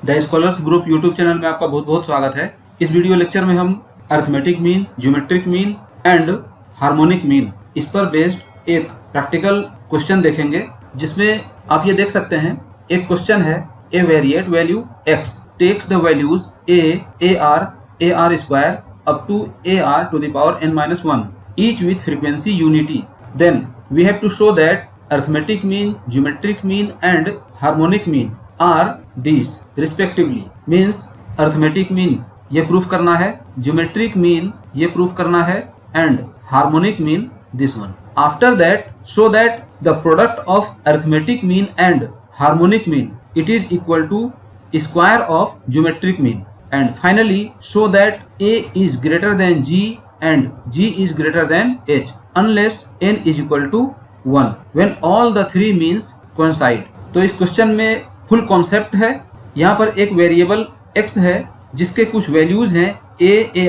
The scholars group YouTube channel में आपका बहुत बहुत स्वागत है। इस वीडियो लेक्चर में हम arithmetic mean, geometric mean and harmonic mean इस पर बेस्ड एक प्रैक्टिकल क्वेश्चन देखेंगे, जिसमें आप ये देख सकते हैं एक क्वेश्चन है a variate value x takes the values a r square up to ar to the power n-1 each with frequency unity. Then we have to show that arithmetic mean, geometric mean and harmonic mean are these respectively. Means arithmetic mean ये proof करना है, geometric mean ये proof करना है and harmonic mean this one. After that show that the product of arithmetic mean and harmonic mean it is equal to square of geometric mean. And finally show that a is greater than g and g is greater than h unless n is equal to 1 when all the three means coincide. तो इस question में full concept है। यहाँ पर एक variable x है जिसके कुछ वैल्यूज हैं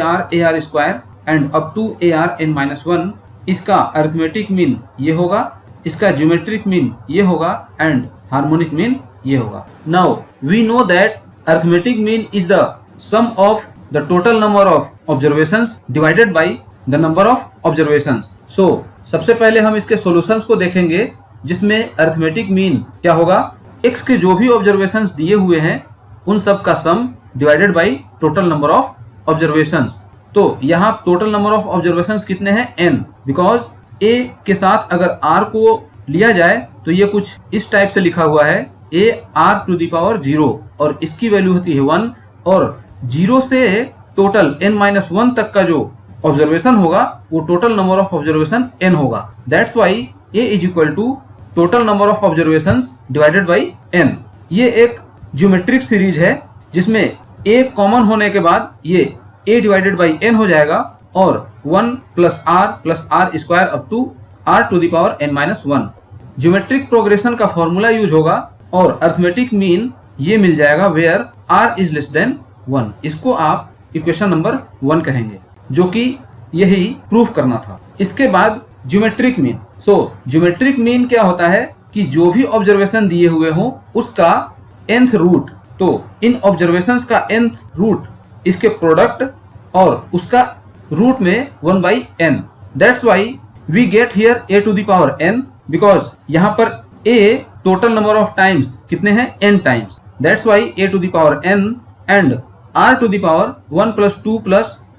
ar square and up to ar(n-1). इसका अरिथमेटिक मीन ये होगा, इसका ज्योमेट्रिक मीन ये होगा एंड हार्मोनिक मीन ये होगा। Now we know that arithmetic mean is the sum of the total number of observations divided by the number of observations. So सबसे पहले हम इसके सॉल्यूशंस को देखेंगे, जिसमें अरिथमेटिक मीन क्या होगा, x के जो भी ऑब्जर्वेशंस दिए हुए हैं उन सब का सम divided by total number of observations. तो यहाँ टोटल नंबर ऑफ ऑब्जर्वेशंस कितने हैं, n, बिकॉज a के साथ अगर r को लिया जाए तो ये कुछ इस टाइप से लिखा हुआ है ar⁻0 और इसकी वैल्यू होती है 1 और 0 से टोटल n-1 तक का जो ऑब्जर्वेशन होगा वो total number of observation n होगा। That's why a is equal to total number of observations divided by n। ये एक ज्योमेट्रिक सीरीज है जिसमें a कॉमन होने के बाद ये a डिवाइडेड बाई n हो जाएगा और 1 plus r square up to r⁻n-1। Geometric progression का फॉर्मूला यूज होगा और अरिथमेटिक मीन ये मिल जाएगा where r is less than 1। इसको आप इक्वेशन नंबर 1 कहेंगे, जो कि यही प्रूफ करना था। इसके बाद ज्योमेट्रिक मीन। सो ज्योमेट्रिक मीन क्या होता है कि जो भी ऑब्जर्वेशन दिए हुए हो उसका nth रूट, तो इन ऑब्जर्वेशंस का nth रूट इसके प्रोडक्ट और उसका रूट में 1/n। That's why we get here a⁻n because यहाँ पर a total number of times कितने हैं, n times. That's why a⁻n and r⁻1 + 2 +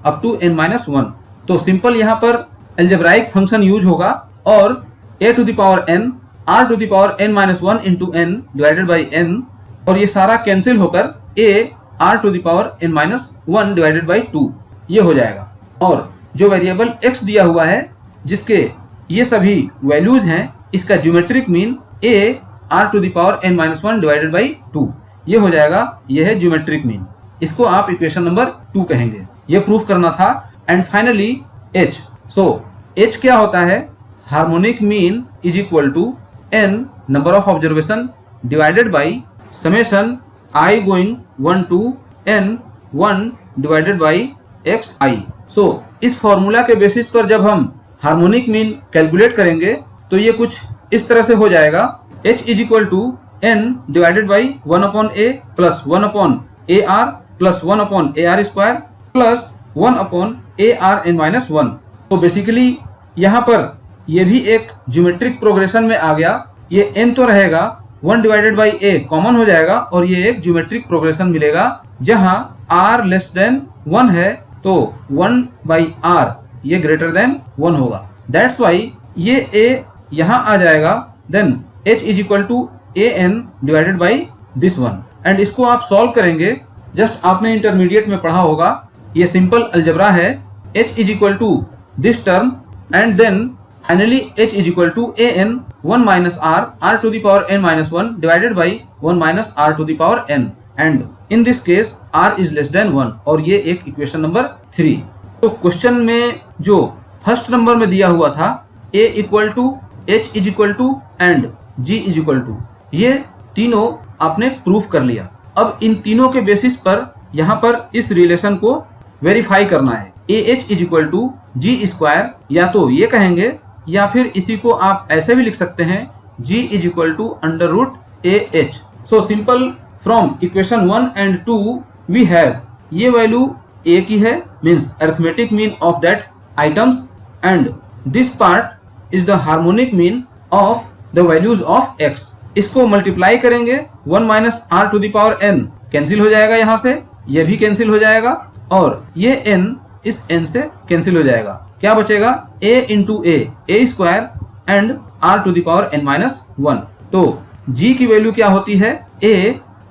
up to n-1। तो सिंपल यहाँ पर एल्जेब्राइक फंक्शन यूज होगा और a⁻n r⁻n-1 into n divided by n और ये सारा कैंसिल होकर a r⁻n-1 डिवाइडेड बाई 2 ये हो जाएगा। और जो वेरिएबल x दिया हुआ है जिसके ये सभी वैल्यूज हैं, इसका geometric mean a r⁻n-1 divided by 2 ये हो जाएगा। ये है ज्योमेट्रिक मीन, इसको आप इक्वेशन नंबर 2 कहेंगे। ये प्रूफ करना था। And finally h। So h क्या होता है, harmonic mean is equal to n number of observation divided by summation i going 1 to n1 divided by xi। So इस फॉर्मूला के बेसिस पर जब हम हार्मोनिक मीन कैलकुलेट करेंगे तो ये कुछ इस तरह से हो जाएगा, h is equal to n divided by 1/a plus 1/ar plus 1/ar square plus 1/ar(n-1). तो बेसिकली यहाँ पर ये भी एक ज्योमेट्रिक प्रोग्रेशन में आ गया। ये n तो रहेगा, 1 डिवाइडेड बाई a कॉमन हो जाएगा और ये एक ज्योमेट्रिक प्रोग्रेशन मिलेगा जहाँ r लेस देन 1 है तो 1/r ये ग्रेटर देन 1 होगा। दैट्स वाई ये a यहाँ आ जाएगा। Then h is equal to an divided by this one. And इसको आप सॉल्व करेंगे, जस्ट आपने इंटरमीडिएट में पढ़ा होगा, ये सिंपल अलजेब्रा है। h is equal to this term and then finally h is equal to an 1 - r⁻n-1 divided by 1 - r⁻n and in this case r is less than 1 और ये एक इक्वेशन नंबर 3। तो question में जो first number में दिया हुआ था a equal to h is equal to and g is equal to, ये तीनों आपने प्रूफ कर लिया। अब इन तीनों के बेसिस पर यहाँ पर इस रिलेशन को वेरीफाई करना है। AH is equal to G square, या तो ये कहेंगे या फिर इसी को आप ऐसे भी लिख सकते हैं G is equal to under root AH। So simple from equation 1 and 2 we have ये वैल्यू a की है, means arithmetic mean of that items, and this part is the harmonic mean of the values of x। इसको multiply करेंगे 1 minus R to the power n cancel हो जाएगा, यहाँ से ये भी कैंसिल हो जाएगा और ये n इस n से कैंसिल हो जाएगा। क्या बचेगा? a into a square and r to the power n minus 1। तो g की वैल्यू क्या होती है? a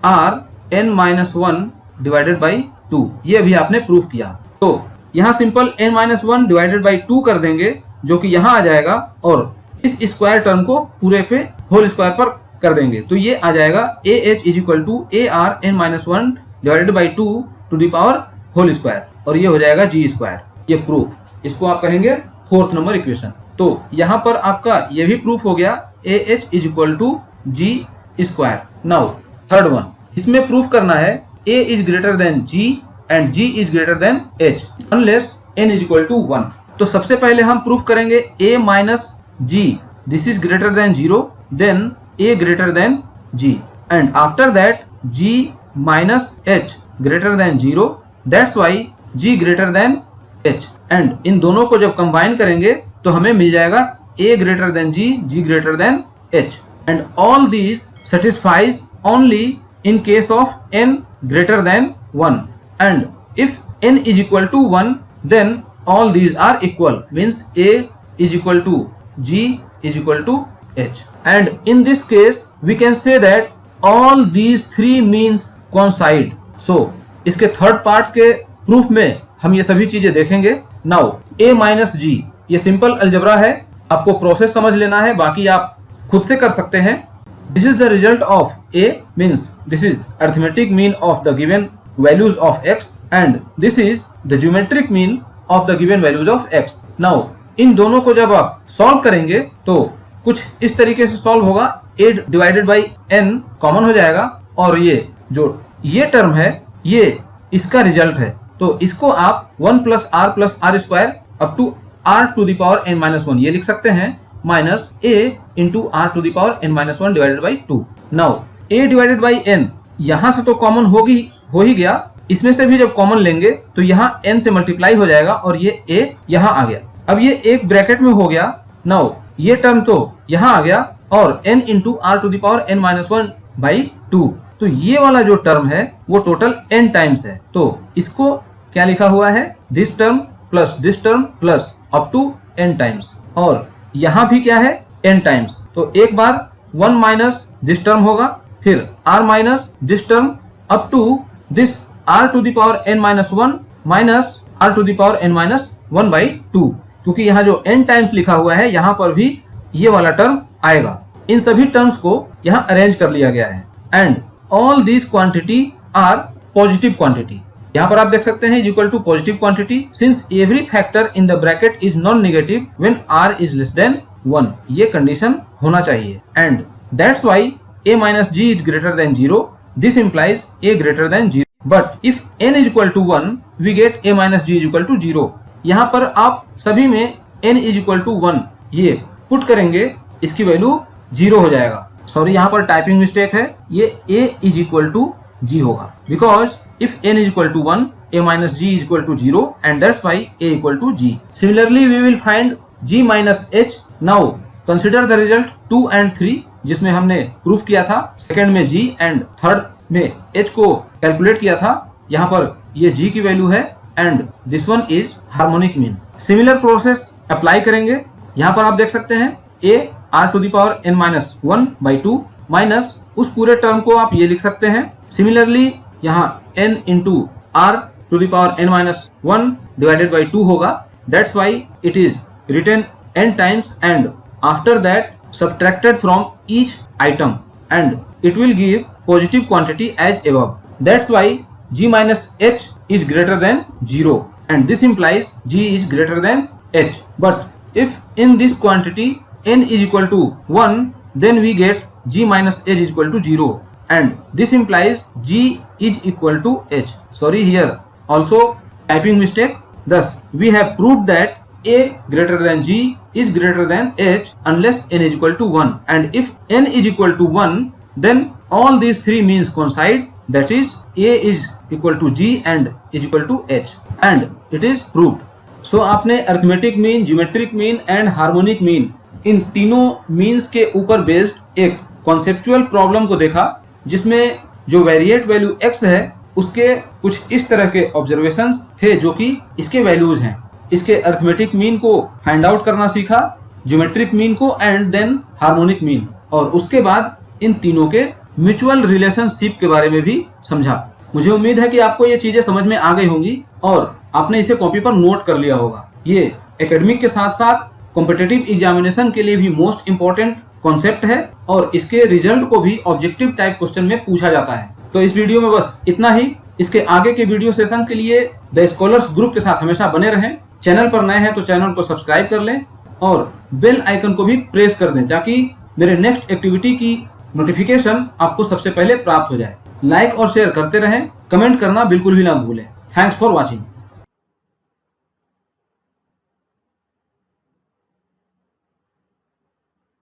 r n minus 1 divided by 2। ये अभी आपने प्रूफ किया। तो यहाँ simple n minus 1 divided by 2 कर देंगे, जो कि यहाँ आ जाएगा, और इस स्क्वायर टर्म को पूरे पे होल स्क्वायर पर कर देंगे। तो ये आ जाएगा A H is equal to A R N minus 1 divided by 2 to the power whole square, और ये हो जाएगा जी स्क्वायर। ये प्रूफ, इसको आप कहेंगे 4th नंबर इक्वेशन। तो यहाँ पर आपका ये भी प्रूफ हो गया A H is equal to G square. Now third one, इसमें प्रूफ करना है a is greater than g and g is greater than h unless n is equal to 1। तो सबसे पहले हम प्रूफ करेंगे a minus g this is greater than 0, then a greater than g, and after that g minus h greater than 0, that's why g greater than h। And in दोनों को जब combine करेंगे तो हमें मिल जाएगा a greater than g, g greater than h, and all these satisfies only in case of n greater than 1, and if n is equal to 1 then all these are equal, means a is equal to g is equal to h, and in this case we can say that all these three means coincide। so इसके third part के proof में हम ये सभी चीजें देखेंगे। Now a minus g, ये simple algebra है, आपको प्रोसेस समझ लेना है, बाकी आप खुद से कर सकते हैं। This is the result of a, means this is arithmetic mean of the given values of x, and this is the geometric mean of the given values of x। Now इन दोनों को जब आप सॉल्व करेंगे तो कुछ इस तरीके से सॉल्व होगा, a divided by n common हो जाएगा, और ये टर्म है ये इसका रिजल्ट है। तो इसको आप 1 plus R square up to r to the power n minus 1 ये लिख सकते हैं, minus a into R to the power n minus 1 divided by 2। Now a divided by n यहाँ से तो कॉमन हो ही गया, इसमें से भी जब कॉमन लेंगे तो यहाँ n से मल्टीप्लाई हो जाएगा और ये a यहाँ आ गया। अब ये एक ब्रैकेट में हो गया। नाउ ये टर्म तो यहाँ आ गया और n into R to the power n minus 1 by 2। तो ये वाला जो टर्म है वो टोटल n टाइम्स है। तो इसको क्या लिखा हुआ है? This term plus up to n times, और यहाँ भी क्या है? n times. तो एक बार 1 माइनस दिस टर्म होगा, फिर r minus this term up to this r to the power n minus 1 minus r to the power n minus 1 by 2। क्योंकि यहाँ जो n टाइम्स लिखा हुआ है यहाँ पर भी ये वाला टर्म आएगा। इन सभी टर्म्स को यहाँ अरेंज कर लिया गया है, and all these quantity are positive quantity. यहाँ पर आप देख सकते हैं equal to positive quantity, since every factor in the bracket is non negative when r is less than 1। ये कंडीशन होना चाहिए, and that's why a minus g is greater than 0, this implies a greater than 0, but if n is equal to 1 we get a minus g is equal to 0। यहाँ पर आप सभी में n is equal to 1 ये put करेंगे, इसकी value 0 हो जाएगा। सॉरी यहाँ पर टाइपिंग मिस्टेक है, ये a is equal to g होगा, because if n is equal to 1 a minus g is equal to 0, and that's why a equal to g। Similarly we will find g minus h। now consider the result 2 and 3 जिसमें हमने proof किया था, second में g and third में h को calculate किया था। यहाँ पर ये g की वैल्यू है and this one is harmonic mean. Similar process apply करेंगे। यहाँ पर आप देख सकते हैं a r to the power n minus 1 by 2 minus उस पूरे टर्म को आप ये लिख सकते हैं। सिमिलरली यहाँ n into R to the power n minus 1 divided by 2 होगा, that's why it is written n times and after that subtracted from each item, and it will give positive quantity as above. That's why g minus h is greater than 0, and this implies g is greater than h। But if in this quantity n is equal to 1 then we get g minus h is equal to 0, and this implies g is equal to h। sorry here also typing mistake। thus we have proved that a greater than g is greater than h unless n is equal to 1, and if n is equal to 1 then all these three means coincide, that is A is equal to G and is equal to H and it is proved. So आपने arithmetic mean, geometric mean and harmonic mean, इन तीनों means के ऊपर based एक conceptual problem को देखा, जिसमें जो वेरिएट वैल्यू x है उसके कुछ इस तरह के ऑब्जर्वेशंस थे जो कि इसके वैल्यूज हैं। इसके अरिथमेटिक मीन को फाइंड आउट करना सीखा, ज्योमेट्रिक मीन को एंड देन हार्मोनिक मीन, और उसके बाद इन तीनों के म्यूचुअल रिलेशनशिप के बारे में भी समझा। मुझे उम्मीद है कि आपको ये चीजें समझ में आ गई होंगी और आपने इसे कॉपी पर नोट कर लिया होगा। ये एकेडमिक के साथ साथ कॉम्पिटिटिव एग्जामिनेशन के लिए भी मोस्ट इंपॉर्टेंट कॉन्सेप्ट है और इसके रिजल्ट को भी ऑब्जेक्टिव टाइप क्वेश्चन में पूछा जाता है। तो इस वीडियो में बस इतना ही। इसके आगे के वीडियो सेशन के लिए द स्कॉलर्स ग्रुप के साथ हमेशा बने रहें। चैनल पर नए हैं तो चैनल को सब्सक्राइब कर लें और बेल आइकन को भी प्रेस कर दें ताकि मेरे नेक्स्ट एक्टिविटी की नोटिफिकेशन आपको सबसे पहले प्राप्त हो जाए। लाइक और शेयर करते रहें, कमेंट करना बिल्कुल भी ना भूलें। Thanks for watching.